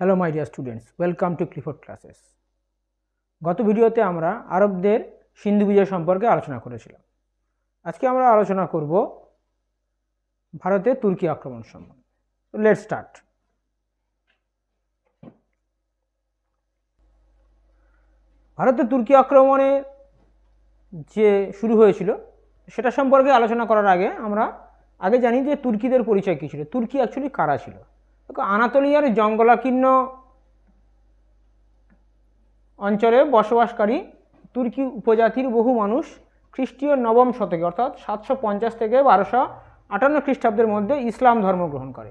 Hello my dear students, welcome to Clifford classes. গত ভিডিওতে আমরা আরবদের সিন্ধু বিজয় সম্পর্কে আলোচনা করেছিলাম। আজকে আমরা আলোচনা করব ভারতের তুর্কি আক্রমণ সম্বন্ধে। Let's start. ভারতের তুর্কি আক্রমণের যে শুরু হয়েছিল সেটা সম্পর্কে আলোচনা করার আগে আমরা জানি যে তুর্কিদের পরিচয় কী ছিল, তুর্কি অ্যাকচুয়ালি কারা ছিল। আনাতোলিয়ার জঙ্গলাকীর্ণ অঞ্চলে বসবাসকারী তুর্কি উপজাতির বহু মানুষ খ্রিস্টীয় নবম শতকে অর্থাৎ 750 থেকে 1258 খ্রিস্টাব্দের মধ্যে ইসলাম ধর্ম গ্রহণ করে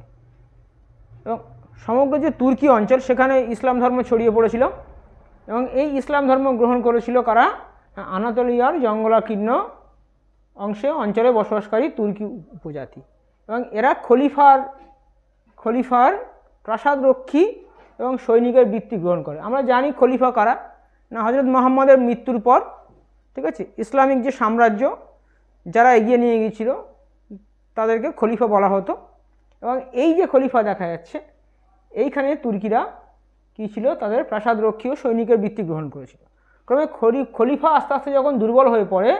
এবং সমগ্র যে তুর্কি অঞ্চল সেখানে ইসলাম ধর্ম ছড়িয়ে পড়েছিল এবং এই ইসলাম ধর্ম গ্রহণ করেছিল কারা? আনাতোলিয়ার জঙ্গলাকীর্ণ অঞ্চলে বসবাসকারী তুর্কি উপজাতি এবং এরা খলিফার প্রাসাদ রক্ষী এবং সৈনিকের বৃত্তি গ্রহণ করে। আমরা জানি খলিফা কারা না, হযরত মুহাম্মদের মৃত্যুর পর, ঠিক আছে, ইসলামিক যে সাম্রাজ্য যারা এগিয়ে নিয়ে গিয়েছিল তাদেরকে খলিফা বলা হতো এবং এই যে খলিফা দেখা যাচ্ছে এইখানে তুর্কিরা কী ছিল, তাদের প্রাসাদ রক্ষী ও সৈনিকের বৃত্তি গ্রহণ করেছিল। ক্রমে খলিফা আস্তে আস্তে যখন দুর্বল হয়ে পড়ে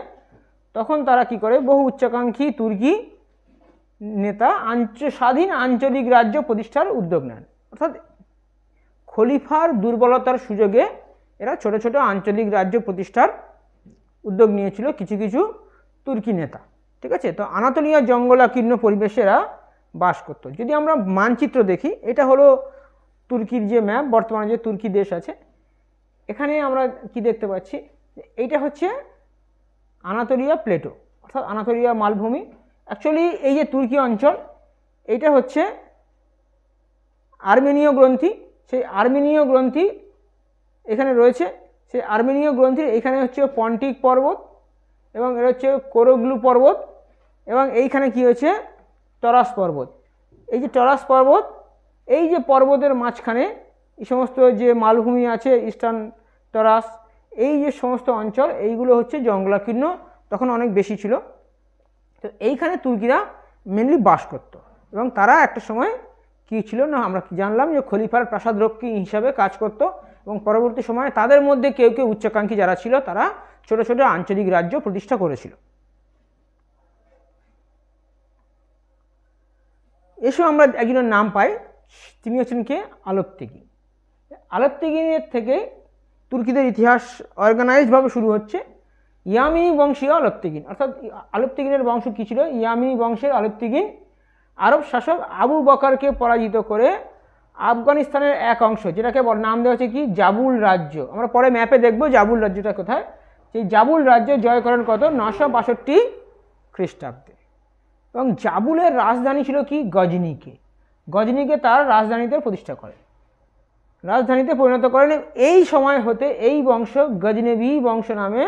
তখন তারা কি করে, বহু উচ্চাকাঙ্ক্ষী তুর্কি নেতা স্বাধীন আঞ্চলিক রাজ্য প্রতিষ্ঠার উদ্যোগ নেন। অর্থাৎ খলিফার দুর্বলতার সুযোগে এরা ছোট ছোট আঞ্চলিক রাজ্য প্রতিষ্ঠার উদ্যোগ নিয়েছিল কিছু কিছু তুর্কি নেতা, ঠিক আছে। তো আনাতোলিয়া জঙ্গলাকীর্ণ পরিবেশে এরা বাস করত। যদি আমরা মানচিত্র দেখি, এটা হলো তুর্কির যে ম্যাপ, বর্তমানে যে তুর্কি দেশ আছে, এখানে আমরা কি দেখতে পাচ্ছি, এইটা হচ্ছে আনাতোলিয়া প্লেটো অর্থাৎ আনাতোলিয়া মালভূমি। অ্যাকচুয়ালি এই যে তুর্কি অঞ্চল এইটা হচ্ছে আর্মেনীয় গ্রন্থি, সেই আর্মেনীয় গ্রন্থি এখানে রয়েছে। সেই আর্মেনীয় গ্রন্থির এখানে হচ্ছে পন্টিক পর্বত এবং এটা হচ্ছে কোরোগ্লু পর্বত এবং এইখানে কি হয়েছে, টরাস পর্বত। এই যে টরাস পর্বত, এই যে পর্বতের মাঝখানে এই সমস্ত যে মালভূমি আছে, ইস্টার্ন টরাস, এই যে সমস্ত অঞ্চল এইগুলো হচ্ছে জঙ্গলাকীর্ণ, তখন অনেক বেশি ছিল। তো এইখানে তুর্কিরা মেনলি বাস করত এবং তারা একটা সময় কী ছিল না, আমরা জানলাম যে খলিফার প্রাসাদ রক্ষী হিসাবে কাজ করত এবং পরবর্তী সময়ে তাদের মধ্যে কেউ কেউ উচ্চাকাঙ্ক্ষী যারা ছিল তারা ছোট ছোট আঞ্চলিক রাজ্য প্রতিষ্ঠা করেছিল। এসব আমরা একজনের নাম পাই, তিনি হচ্ছেন কে, আলেপতিগিন। আলেপতিগিনের থেকে তুর্কিদের ইতিহাস অর্গানাইজডভাবে শুরু হচ্ছে। ইয়ামিনী বংশীয় আলেপতিগিন, অর্থাৎ আলেপতিগিনের বংশ কী ছিল, ইয়ামিনী বংশের আলেপতিগিন আরব শাসক আবু বকরকে পরাজিত করে আফগানিস্তানের এক অংশ, যেটাকে নাম দেওয়া হচ্ছে কি, জাবুল রাজ্য। আমরা পরে ম্যাপে দেখব জাবুল রাজ্যটা কোথায়। সেই জাবুল রাজ্য জয় করেন কত, 962 খ্রিস্টাব্দে এবং জাবুলের রাজধানী ছিল কি, গজনিকে তার রাজধানীতে প্রতিষ্ঠা করেন, রাজধানীতে পরিণত করেন। এই সময় হতে এই বংশ গজনেবী বংশ নামে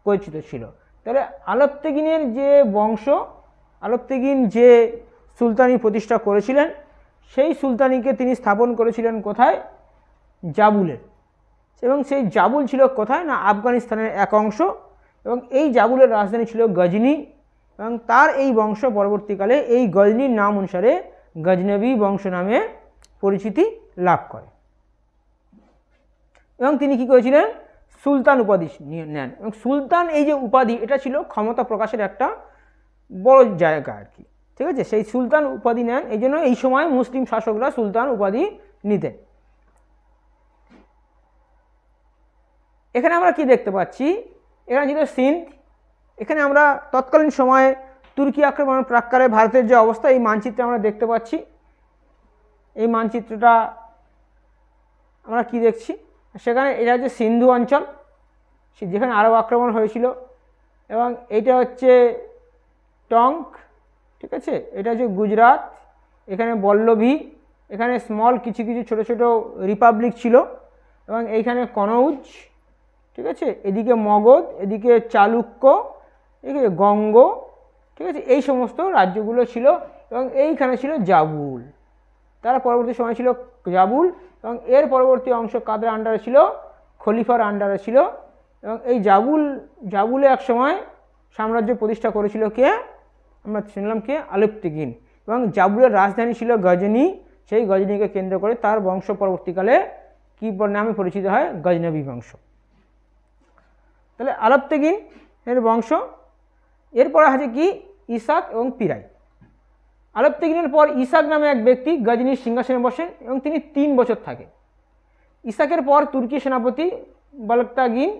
পরিচিত ছিল। তাহলে আলেপতিগিনের যে বংশ, আলেপতিগিন যে সুলতানি প্রতিষ্ঠা করেছিলেন সেই সুলতানিকে তিনি স্থাপন করেছিলেন কোথায়, জাবুলের। এবং সেই জাবুল ছিল কোথায় না, আফগানিস্তানের এক অংশ এবং এই জাবুলের রাজধানী ছিল গজনি এবং তার এই বংশ পরবর্তীকালে এই গজনির নাম অনুসারে গজনবী বংশ নামে পরিচিতি লাভ করে এবং তিনি কি করেছিলেন, সুলতান উপাধি নেন। এবং সুলতান এই যে উপাধি, এটা ছিল ক্ষমতা প্রকাশের একটা বড় জায়গা আর কি, ঠিক আছে। সেই সুলতান উপাধি নেন, এই জন্য এই সময় মুসলিম শাসকরা সুলতান উপাধি নিতেন। এখানে আমরা কি দেখতে পাচ্ছি, এখানে ছিল সিন্ধ। এখানে আমরা তৎকালীন সময়ে তুর্কি আক্রমণের প্রাক্কালে ভারতের যে অবস্থা এই মানচিত্রে আমরা দেখতে পাচ্ছি। এই মানচিত্রটা আমরা কি দেখছি, সেখানে এটা হচ্ছে সিন্ধু অঞ্চল, যেখানে আরব আক্রমণ হয়েছিল এবং এইটা হচ্ছে টঙ্ক, ঠিক আছে। এটা হচ্ছে গুজরাট, এখানে বল্লভী, এখানে স্মল কিছু কিছু ছোট ছোট রিপাবলিক ছিল এবং এইখানে কনৌজ, ঠিক আছে। এদিকে মগধ, এদিকে চালুক্য, এদিকে গঙ্গ, ঠিক আছে। এই সমস্ত রাজ্যগুলো ছিল এবং এইখানে ছিল জাবুল। তার পরবর্তী সময় ছিল জাবুল এবং এর পরবর্তী অংশ কাদের আন্ডারে ছিল, খলিফার আন্ডারে ছিল এবং এই জাবুলে এক সময় সাম্রাজ্য প্রতিষ্ঠা করেছিল কে, আমরা শুনলাম কে, আলেপতিগিন। এবং জাবুলের রাজধানী ছিল গজনি সেই গজনীকে কেন্দ্র করে তার বংশ পরবর্তীকালে কী নামে পরিচিত হয়? গজনবী বংশ। তাহলে আলপতেগিন এর বংশ। এরপর আছে কি? ইসাক এবং পিরাই। আলপতেগিনের পর ইসাক নামে এক ব্যক্তি গজনীর সিংহাসনে বসেন এবং তিনি 3 বছর থাকে। ইসাকের পর তুর্কি সেনাপতি বালকতাগিন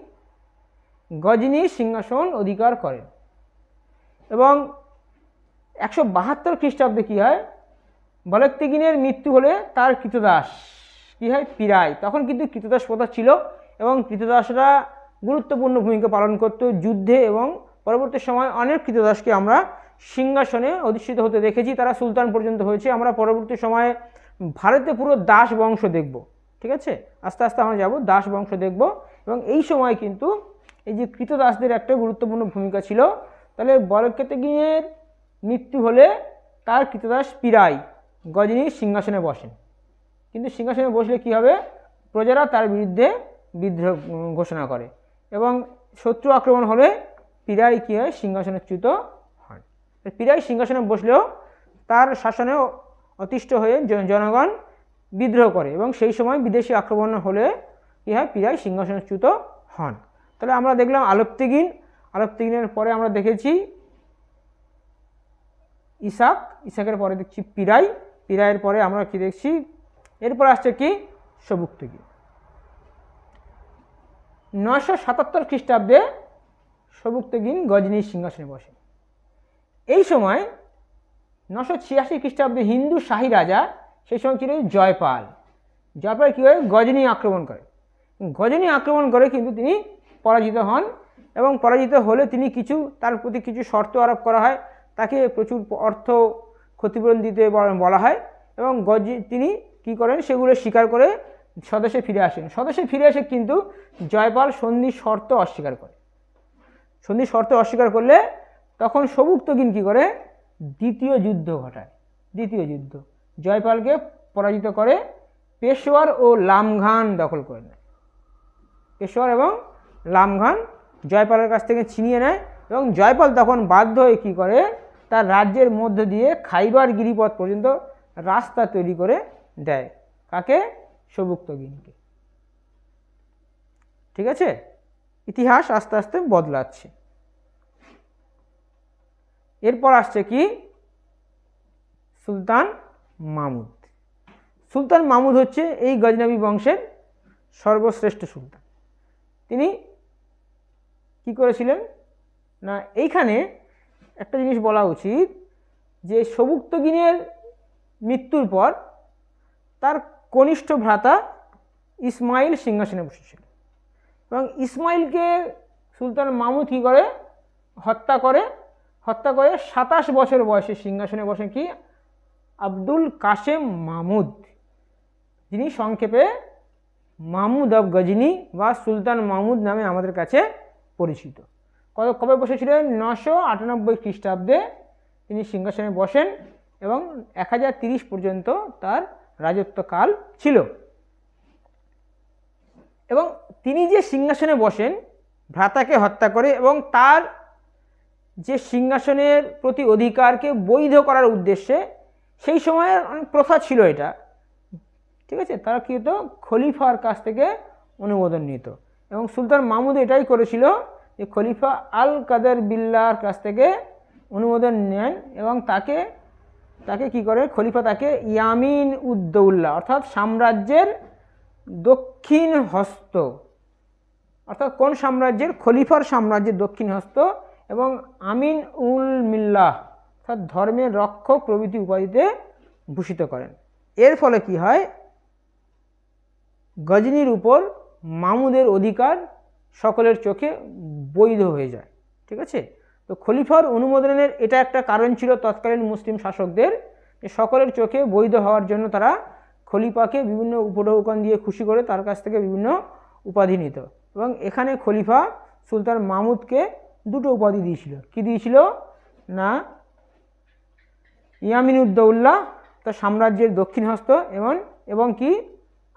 গজনীর সিংহাসন অধিকার করেন এবং 172 খ্রিস্টাব্দে কী হয়? বালকতাগিনের মৃত্যু হলে তার কৃতদাস কী হয়? পিরাই। তখন কিন্তু কৃতদাস প্রথা ছিল এবং কৃতদাসরা গুরুত্বপূর্ণ ভূমিকা পালন করত যুদ্ধে, এবং পরবর্তী সময় অনেক কৃতদাসকে আমরা সিংহাসনে অধিষ্ঠিত হতে দেখেছি, তারা সুলতান পর্যন্ত হয়েছে। আমরা পরবর্তী সময়ে ভারতে পুরো দাস বংশ দেখব, ঠিক আছে? আস্তে আস্তে আমরা যাব, দাস বংশ দেখব। এবং এই সময় কিন্তু এই যে কৃতদাসদের একটা গুরুত্বপূর্ণ ভূমিকা ছিল। তাহলে বালকতাগিনের মৃত্যু হলে তার কৃতদাস পিরাই গজনীর সিংহাসনে বসেন। কিন্তু সিংহাসনে বসলে কি হবে? প্রজারা তার বিরুদ্ধে বিদ্রোহ ঘোষণা করে এবং শত্রু আক্রমণ হলে পিরাই কী হয়? সিংহাসনচ্যুত হন। পিরাই সিংহাসনে বসলেও তার শাসনে অতিষ্ঠ হয়ে জনগণ বিদ্রোহ করে এবং সেই সময় বিদেশি আক্রমণ হলে কী হয়? পিরাই সিংহাসনচ্যুত হন। তাহলে আমরা দেখলাম আলপতেগিন। আলপতেগিনের পরে আমরা দেখেছি ইসাক, ইসাকের পরে দেখছি পিরাই, পিরাইয়ের পরে আমরা কি দেখছি? এরপর আসছে কি? সবুক্তগিন। 977 খ্রিস্টাব্দে সবুক্তগিন গজনীর সিংহাসনে বসেন। এই সময় 986 খ্রিস্টাব্দে হিন্দু শাহী রাজা, সেই সময় ছিল জয়পাল। জয়পাল কী হয়? গজনী আক্রমণ করে। গজনী আক্রমণ করে কিন্তু তিনি পরাজিত হন এবং পরাজিত হলে তিনি তার প্রতি কিছু শর্ত আরোপ করা হয়, তাকে প্রচুর অর্থ ক্ষতিপূরণ দিতে বলা হয় এবং তিনি কি করেন? সেগুলো স্বীকার করে স্বদেশে ফিরে আসেন। স্বদেশে ফিরে এসে কিন্তু জয়পাল সন্ধির শর্ত অস্বীকার করে। সন্ধির শর্ত অস্বীকার করলে তখন সবুক্তগিন কী করে? দ্বিতীয় যুদ্ধ ঘটায়। দ্বিতীয় যুদ্ধ জয়পালকে পরাজিত করে পেশোয়ার ও লামঘান দখল করে নেয়। পেশোয়ার এবং লামঘান জয়পালের কাছ থেকে ছিনিয়ে নেয় এবং জয়পাল তখন বাধ্য হয়ে কী করে? তার রাজ্যের মধ্য দিয়ে খাইবার গিরিপথ পর্যন্ত রাস্তা তৈরি করে দেয়। কাকে? সবুক্তগিনকে। ঠিক আছে? ইতিহাস আস্তে আস্তে বদলাচ্ছে। এরপর আসছে কি? সুলতান মাহমুদ। সুলতান মাহমুদ হচ্ছে এই গজনবী বংশের সর্বশ্রেষ্ঠ সুলতান। তিনি কি করেছিলেন না, এইখানে একটা জিনিস বলা উচিত যে সবুক্তগিনের মৃত্যুর পর তার কনিষ্ঠ ভ্রাতা ইসমাইল সিংহাসনে বসেছিল এবং ইসমাইলকে সুলতান মাহমুদ কী করে? হত্যা করে 27 বছর বয়সে সিংহাসনে বসেন কি? আব্দুল কাসেম মাহমুদ, যিনি সংক্ষেপে মাহমুদ অব গজনী বা সুলতান মাহমুদ নামে আমাদের কাছে পরিচিত। কবে বসেছিলেন? 998 খ্রিস্টাব্দে তিনি সিংহাসনে বসেন এবং 1030 পর্যন্ত তার রাজত্বকাল ছিল। এবং তিনি যে সিংহাসনে বসেন ভ্রাতাকে হত্যা করে এবং তার যে সিংহাসনের প্রতি অধিকারকে বৈধ করার উদ্দেশ্যে, সেই সময়ের অনেক প্রথা ছিল এটা, ঠিক আছে? তারা কী হতো? খলিফার কাছ থেকে অনুমোদন নিত এবং সুলতান মাহমুদ এটাই করেছিল যে খলিফা আল কাদের বিল্লাহর কাছ থেকে অনুমোদন নেন এবং তাকে কি করে? খলিফা তাকে ইয়ামিন উদ্দৌল্লা অর্থাৎ সাম্রাজ্যের দক্ষিণ হস্ত, অর্থাৎ কোন সাম্রাজ্যের? খলিফার সাম্রাজ্যের দক্ষিণ হস্ত এবং আমিন উল মিল্লাহ অর্থাৎ ধর্মের রক্ষক প্রভৃতি উপাধিতে ভূষিত করেন। এর ফলে কি হয়? গজনীর উপর মাহমুদের অধিকার সকলের চোখে বৈধ হয়ে যায়, ঠিক আছে? তো খলিফার অনুমোদনের এটা একটা কারণ ছিল তৎকালীন মুসলিম শাসকদের, যে সকলের চোখে বৈধ হওয়ার জন্য তারা খলিফাকে বিভিন্ন উপঢৌকন দিয়ে খুশি করে তার কাছ থেকে বিভিন্ন উপাধি নিত এবং এখানে খলিফা সুলতান মাহমুদকে 2টো উপাধি দিয়েছিল। কি দিয়েছিল না? ইয়ামিন উদ্দৌল্লা তার সাম্রাজ্যের দক্ষিণ হস্ত এবং কি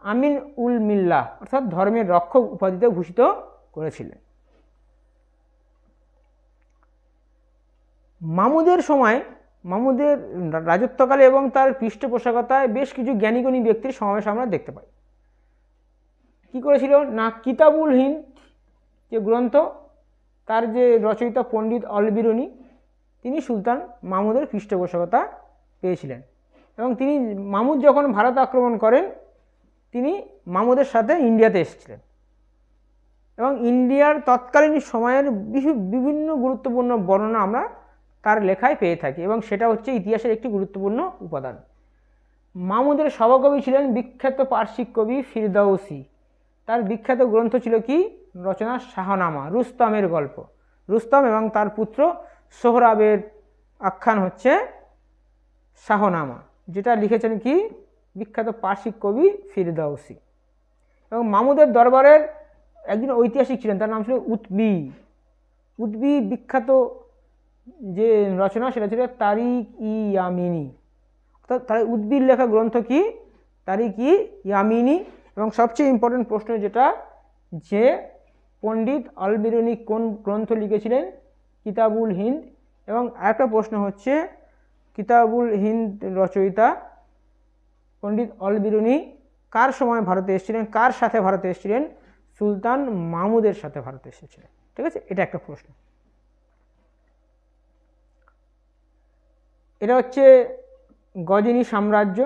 আমিন উল মিল্লাহ অর্থাৎ ধর্মের রক্ষক উপাধিতে ভূষিত করেছিলেন। মাহমুদের সময় মামুদের রাজত্বকালে এবং তার পৃষ্ঠপোষকতায় বেশ কিছু জ্ঞানীগুণী ব্যক্তির সমাবেশ আমরা দেখতে পাই। কি করেছিল না, কিতাবুল হিন্দ যে গ্রন্থ, তার যে রচয়িতা পণ্ডিত অল বিরুনি, তিনি সুলতান মামুদের পৃষ্ঠপোষকতা পেয়েছিলেন এবং তিনি মামুদ যখন ভারত আক্রমণ করেন তিনি মামুদের সাথে ইন্ডিয়াতে এসেছিলেন এবং ইন্ডিয়ার তৎকালীন সময়ের বিভিন্ন গুরুত্বপূর্ণ বর্ণনা আমরা তার লেখায় পেয়ে থাকি এবং সেটা হচ্ছে ইতিহাসের একটি গুরুত্বপূর্ণ উপাদান। মামুদের সভাকবি ছিলেন বিখ্যাত পার্সিক কবি ফিরদাউসি। তার বিখ্যাত গ্রন্থ ছিল কি রচনা শাহনামা, রুস্তমের গল্প। রুস্তম এবং তার পুত্র সোহরাবের আখ্যান হচ্ছে শাহনামা, যেটা লিখেছেন কি বিখ্যাত পার্সিক কবি ফিরদাউসি। এবং মামুদের দরবারের একজন ঐতিহাসিক ছিলেন, তার নাম ছিল উতবি। উতবি বিখ্যাত যে রচনা সেটা ছিল তারিক ই ইয়ামিনী, অর্থাৎ তার উতবির লেখা গ্রন্থ কি তারিক ই ইয়ামিনী। এবং সবচেয়ে ইম্পর্টেন্ট প্রশ্ন যেটা, যে পণ্ডিত অল বিরুনি কোন গ্রন্থ লিখেছিলেন, কিতাবুল হিন্দ। এবং আরেকটা প্রশ্ন হচ্ছে কিতাবুল হিন্দ রচয়িতা পণ্ডিত অল বিরুনি কার সময় ভারতে এসেছিলেন, কার সাথে ভারতে এসেছিলেন, সুলতান মামুদের সাথে ভারতে এসেছিলেন। ঠিক আছে, এটা একটা প্রশ্ন। এটা হচ্ছে গজনী সাম্রাজ্য।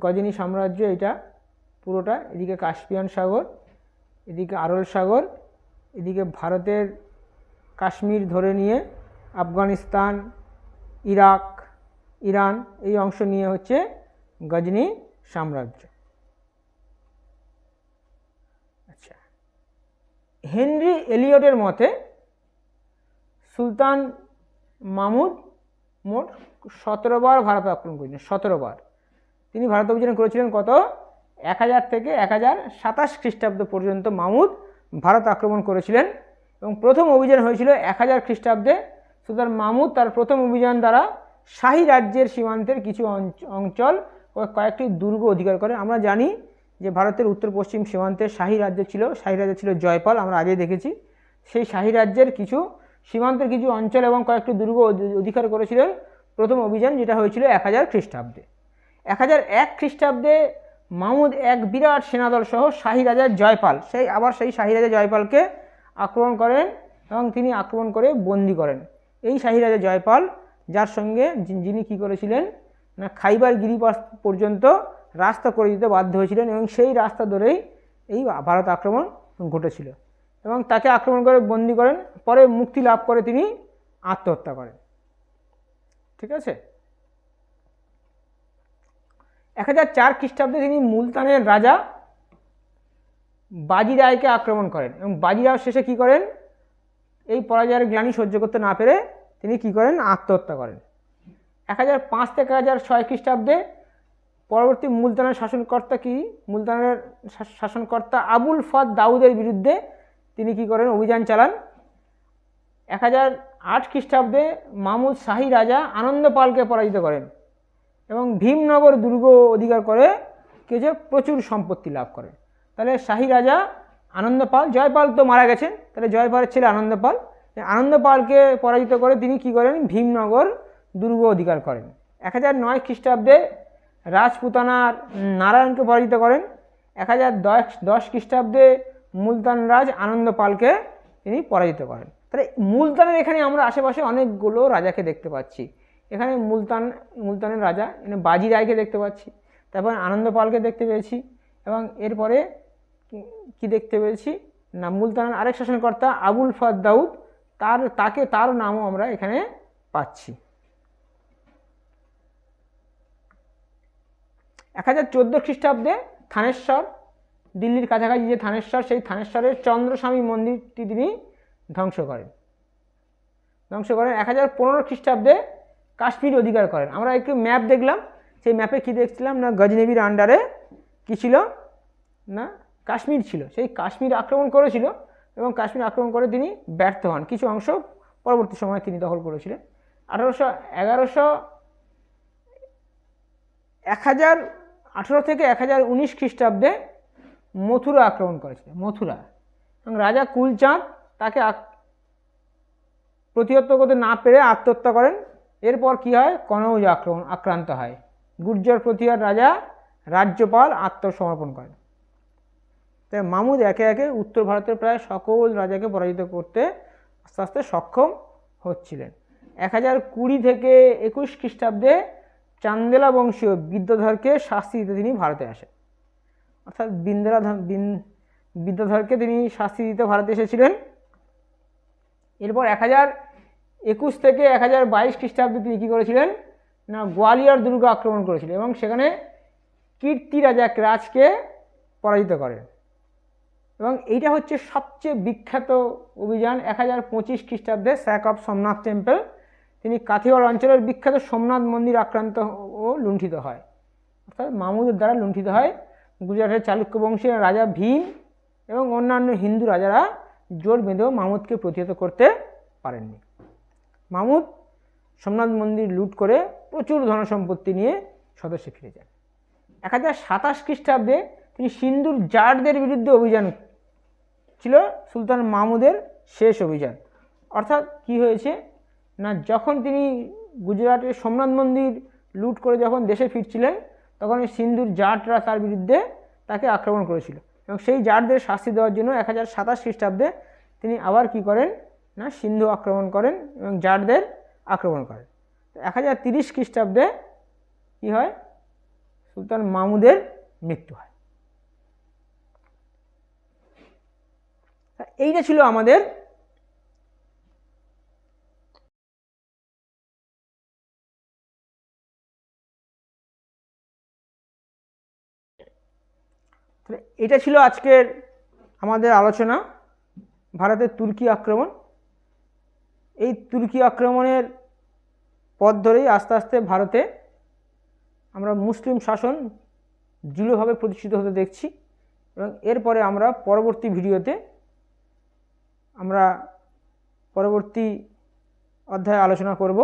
গজনী সাম্রাজ্য এটা পুরোটা, এদিকে কাস্পিয়ান সাগর, এদিকে আরল সাগর, এদিকে ভারতের কাশ্মীর ধরে নিয়ে আফগানিস্তান, ইরাক, ইরান, এই অংশ নিয়ে হচ্ছে গজনী সাম্রাজ্য। আচ্ছা, হেনরি এলিয়টের মতে সুলতান মামুদ মোট 17 বার ভারত আক্রমণ করেছিলেন। 17 বার তিনি ভারত অভিযান করেছিলেন। কত? 1000 থেকে 1027 খ্রিস্টাব্দ পর্যন্ত মামুদ ভারত আক্রমণ করেছিলেন এবং প্রথম অভিযান হয়েছিল 1000 খ্রিস্টাব্দে। সুলতান মামুদ তার প্রথম অভিযান দ্বারা শাহী রাজ্যের সীমান্তের কিছু অঞ্চল ও কয়েকটি দুর্গ অধিকার করে। আমরা জানি যে ভারতের উত্তর পশ্চিম সীমান্তে শাহী রাজ্য ছিল, শাহী রাজ্য ছিল জয়পাল, আমরা আগে দেখেছি। সেই শাহী রাজ্যের কিছু সীমান্তের কিছু অঞ্চল এবং কয়েকটি দুর্গ অধিকার করেছিলেন প্রথম অভিযান, যেটা হয়েছিল 1000 খ্রিস্টাব্দে। 1001 খ্রিস্টাব্দে মামুদ এক বিরাট সেনাদল সহ শাহী রাজা জয়পাল, সেই শাহী রাজা জয়পালকে আক্রমণ করেন এবং তিনি আক্রমণ করে বন্দী করেন। এই শাহী রাজা জয়পাল, যার সঙ্গে যিনি কী করেছিলেন না খাইবার গিরিপাস পর্যন্ত রাস্তা করে দিতে বাধ্য হয়েছিলেন এবং সেই রাস্তা ধরেই এই ভারত আক্রমণ ঘটেছিল এবং তাকে আক্রমণ করে বন্দী করেন। পরে মুক্তি লাভ করে তিনি আত্মহত্যা করেন। ঠিক আছে, 1004 খ্রিস্টাব্দে তিনি মুলতানের রাজা বাজি রায়কে আক্রমণ করেন এবং বাজি রায় শেষে কী করেন, এই পরাজয়ের গ্লানি সহ্য করতে না পেরে তিনি কী করেন, আত্মহত্যা করেন। 1005 থেকে 1006 খ্রিস্টাব্দে পরবর্তী মুলতানের শাসনকর্তা আবুল ফদ দাউদের বিরুদ্ধে তিনি কী করেন, অভিযান চালান। 1008 খ্রিস্টাব্দে মামুদ শাহী রাজা আনন্দপালকে পরাজিত করেন এবং ভীমনগর দুর্গ অধিকার করে যে প্রচুর সম্পত্তি লাভ করেন। তাহলে শাহী রাজা আনন্দপাল, জয়পাল তো মারা গেছেন, তাহলে জয়পালের ছেলে আনন্দপাল, আনন্দপালকে পরাজিত করে তিনি কী করেন, ভীমনগর দুর্গ অধিকার করেন। 1009 খ্রিস্টাব্দে রাজপুতানার নারায়ণকে পরাজিত করেন। 1010 খ্রিস্টাব্দে মুলতান রাজ আনন্দপালকে তিনি পরাজিত করেন। তাহলে মুলতানের এখানে আমরা আশেপাশে অনেকগুলো রাজাকে দেখতে পাচ্ছি। এখানে মুলতানের রাজা বাজি রায়কে দেখতে পাচ্ছি, তারপর আনন্দপালকে দেখতে পেয়েছি এবং এরপরে কি দেখতে পেয়েছি না মুলতানের আরেক শাসনকর্তা আবুল ফদ দাউদ, তার নামও আমরা এখানে পাচ্ছি। 1014 খ্রিস্টাব্দে থানেশ্বর, দিল্লির কাছাকাছি যে থানেশ্বর, সেই থানেশ্বরের চন্দ্রস্বামী মন্দিরটি তিনি ধ্বংস করেন। 1015 খ্রিস্টাব্দে কাশ্মীর অধিকার করেন। আমরা একটু ম্যাপ দেখলাম, সেই ম্যাপে কি দেখছিলাম না গজনবীর আন্ডারে কি ছিল না কাশ্মীর ছিল। সেই কাশ্মীর আক্রমণ করেছিল এবং কাশ্মীর আক্রমণ করে তিনি ব্যর্থ হন। কিছু অংশ পরবর্তী সময়ে তিনি দখল করেছিলেন। 1018 থেকে 1019 খ্রিস্টাব্দে মথুরা আক্রমণ করেছিলেন। মথুরা এবং রাজা কুলচাঁদ তাকে প্রতিহত করতে না পেরে আত্মহত্যা করেন এরপর কি হয়, কনৌজ আক্রান্ত হয়। গুর্জর প্রতিহার রাজা রাজ্যপাল আত্মসমর্পণ করেন। তাই মামুদ একে একে উত্তর ভারতের প্রায় সকল রাজাকে পরাজিত করতে আস্তে আস্তে সক্ষম হচ্ছিলেন। 1020 থেকে 21 খ্রিস্টাব্দে চান্দেলা বংশীয় বিদ্যাধরকে শাস্তি দিতে তিনি ভারতে আসেন। অর্থাৎ বিদ্যাধরকে তিনি শাস্তি দিতে ভারতে এসেছিলেন। এরপর 1021 থেকে 1022 খ্রিস্টাব্দে তিনি কী করেছিলেন না, গোয়ালিয়র দুর্গ আক্রমণ করেছিলেন এবং সেখানে কীর্তি রাজকে পরাজিত করেন। এবং এইটা হচ্ছে সবচেয়ে বিখ্যাত অভিযান। 1025 খ্রিস্টাব্দে স্যাক অফ সোমনাথ টেম্পল, তিনি কাথিওয়াড় অঞ্চলের বিখ্যাত সোমনাথ মন্দির আক্রান্ত ও লুণ্ঠিত হয়, অর্থাৎ মামুদের দ্বারা লুণ্ঠিত হয়। গুজরাটের চালুক্য বংশের রাজা ভীম এবং অন্যান্য হিন্দু রাজারা জোর বেঁধেও মামুদকে প্রতিহত করতে পারেননি। মামুদ সোমনাথ মন্দির লুট করে প্রচুর ধনসম্পত্তি নিয়ে স্বদেশে ফিরে যান। 1027 খ্রিস্টাব্দে তিনি সিন্ধুর জাটদের বিরুদ্ধে অভিযান ছিল সুলতান মাহমুদের শেষ অভিযান। অর্থাৎ কি হয়েছে না, যখন তিনি গুজরাটের সোমনাথ মন্দির লুট করে যখন দেশে ফিরছিলেন, তখন সিন্ধুর জাটরা তার বিরুদ্ধে তাকে আক্রমণ করেছিল এবং সেই জাটদের শাস্তি দেওয়ার জন্য 1027 খ্রিস্টাব্দে তিনি আবার কি করেন না, সিন্ধু আক্রমণ করেন এবং জাটদের আক্রমণ করেন। 1030 খ্রিস্টাব্দে কী হয়, সুলতান মাহমুদের মৃত্যু হয়। এইটা ছিল আমাদের এটা ছিল আজকের আমাদের আলোচনা, ভারতের তুর্কি আক্রমণ। এই তুর্কি আক্রমণের পথ ধরেই আস্তে আস্তে ভারতে আমরা মুসলিম শাসন দৃঢ়ভাবে প্রতিষ্ঠিত হতে দেখছি এবং এরপরে আমরা পরবর্তী ভিডিওতে আমরা পরবর্তী অধ্যায়ে আলোচনা করব।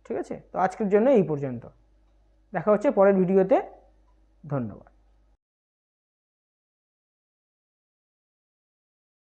ঠিক আছে, তো আজকের জন্য এই পর্যন্ত, দেখা হচ্ছে পরের ভিডিওতে। ধন্যবাদ।